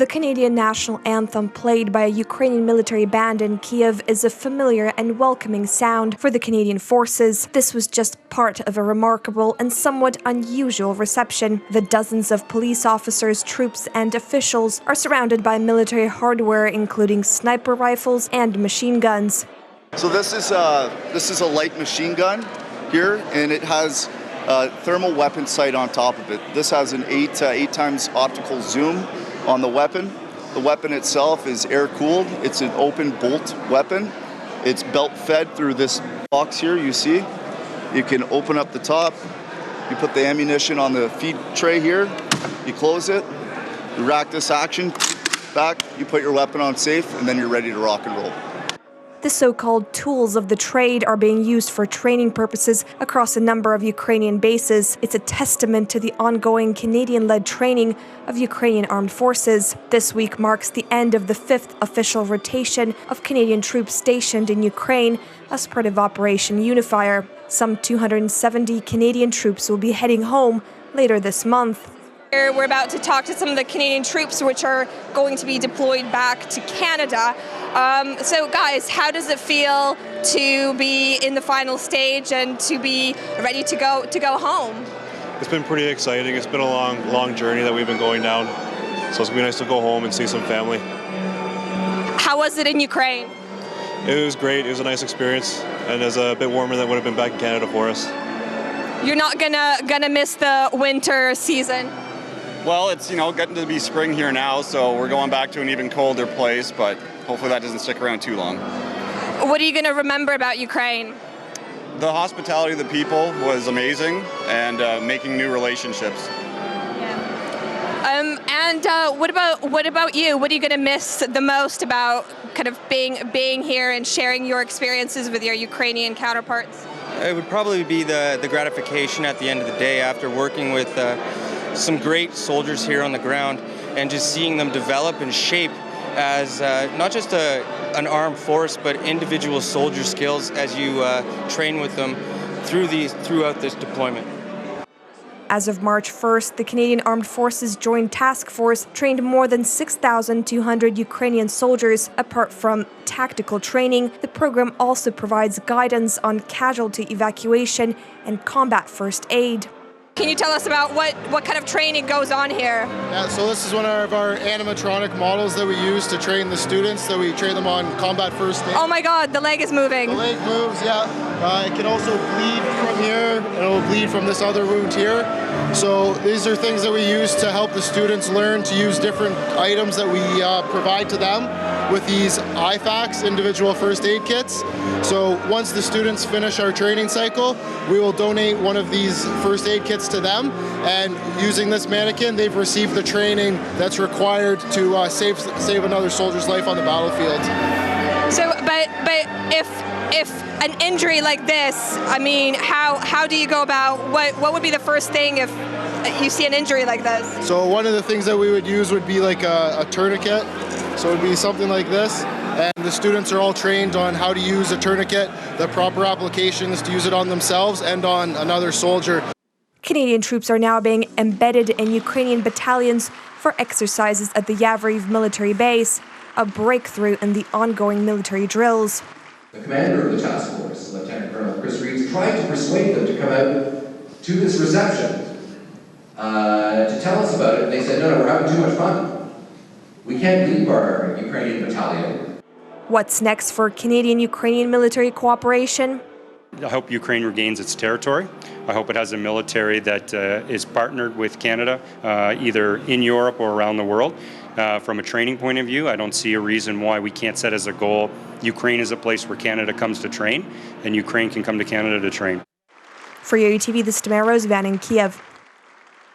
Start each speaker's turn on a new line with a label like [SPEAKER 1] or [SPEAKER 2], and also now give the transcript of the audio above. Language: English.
[SPEAKER 1] The Canadian national anthem played by a Ukrainian military band in Kiev is a familiar and welcoming sound for the Canadian forces. This was just part of a remarkable and somewhat unusual reception. The dozens of police officers, troops and officials are surrounded by military hardware including sniper rifles and machine guns.
[SPEAKER 2] So this is a light machine gun here, and it has a thermal weapon sight on top of it. This has an 8 times optical zoom on the weapon. The weapon itself is air-cooled. It's an open bolt weapon. It's belt-fed through this box here, you see. You can open up the top. You put the ammunition on the feed tray here. You close it. You rack this action back. You put your weapon on safe, and then you're ready to rock and roll.
[SPEAKER 1] The so-called tools of the trade are being used for training purposes across a number of Ukrainian bases. It's a testament to the ongoing Canadian-led training of Ukrainian armed forces. This week marks the end of the 5th official rotation of Canadian troops stationed in Ukraine as part of Operation Unifier. Some 270 Canadian troops will be heading home later this month.
[SPEAKER 3] We're about to talk to some of the Canadian troops which are going to be deployed back to Canada. So guys, how does it feel to be in the final stage and to be ready to go home?
[SPEAKER 4] It's been pretty exciting. It's been a long journey that we've been going down. So it's going to be nice to go home and see some family.
[SPEAKER 3] How was it in Ukraine?
[SPEAKER 4] It was great. It was a nice experience, and it was a bit warmer than would have been back in Canada for us.
[SPEAKER 3] You're not gonna miss the winter season?
[SPEAKER 5] Well, it's getting to be spring here now, so we're going back to an even colder place, but hopefully that doesn't stick around too long.
[SPEAKER 3] What are you going to remember about Ukraine?
[SPEAKER 5] The hospitality of the people was amazing, and making new relationships.
[SPEAKER 3] Yeah. And what about you? What are you going to miss the most about kind of being here and sharing your experiences with your Ukrainian counterparts?
[SPEAKER 6] It would probably be the gratification at the end of the day after working with some great soldiers here on the ground and just seeing them develop and shape as not just an armed force but individual soldier skills as you train with them throughout this deployment.
[SPEAKER 1] As of March 1st, the Canadian Armed Forces Joint Task Force trained more than 6,200 Ukrainian soldiers. Apart from tactical training, the program also provides guidance on casualty evacuation and combat first aid.
[SPEAKER 3] Can you tell us about what kind of training goes on here?
[SPEAKER 7] Yeah, so this is one of our animatronic models that we use to train the students, that we train them on combat first aid.
[SPEAKER 3] Oh my God, the leg is moving.
[SPEAKER 7] The leg moves, yeah. It can also bleed from here, and it'll bleed from this other wound here. So these are things that we use to help the students learn to use different items that we provide to them with these IFAKs, individual first aid kits. So once the students finish our training cycle, we will donate one of these first aid kits to them, and using this mannequin, they've received the training that's required to save another soldier's life on the battlefield.
[SPEAKER 3] So, but if an injury like this, I mean, how do you go about, what would be the first thing if you see an injury like this?
[SPEAKER 7] So one of the things that we would use would be like a tourniquet. So it would be something like this, and the students are all trained on how to use a tourniquet, the proper applications to use it on themselves and on another soldier.
[SPEAKER 1] Canadian troops are now being embedded in Ukrainian battalions for exercises at the Yavoriv military base, a breakthrough in the ongoing military drills.
[SPEAKER 8] The commander of the task force, Lieutenant Colonel Chris Reeves, tried to persuade them to come out to this reception to tell us about it. They said, no, we're having too much fun. We can't leave our Ukrainian battalion.
[SPEAKER 1] What's next for Canadian-Ukrainian military cooperation?
[SPEAKER 9] I hope Ukraine regains its territory. I hope it has a military that is partnered with Canada, either in Europe or around the world. From a training point of view, I don't see a reason why we can't set as a goal Ukraine is a place where Canada comes to train, and Ukraine can come to Canada to train.
[SPEAKER 1] For UATV, this is Tamara Rosevan in Kiev.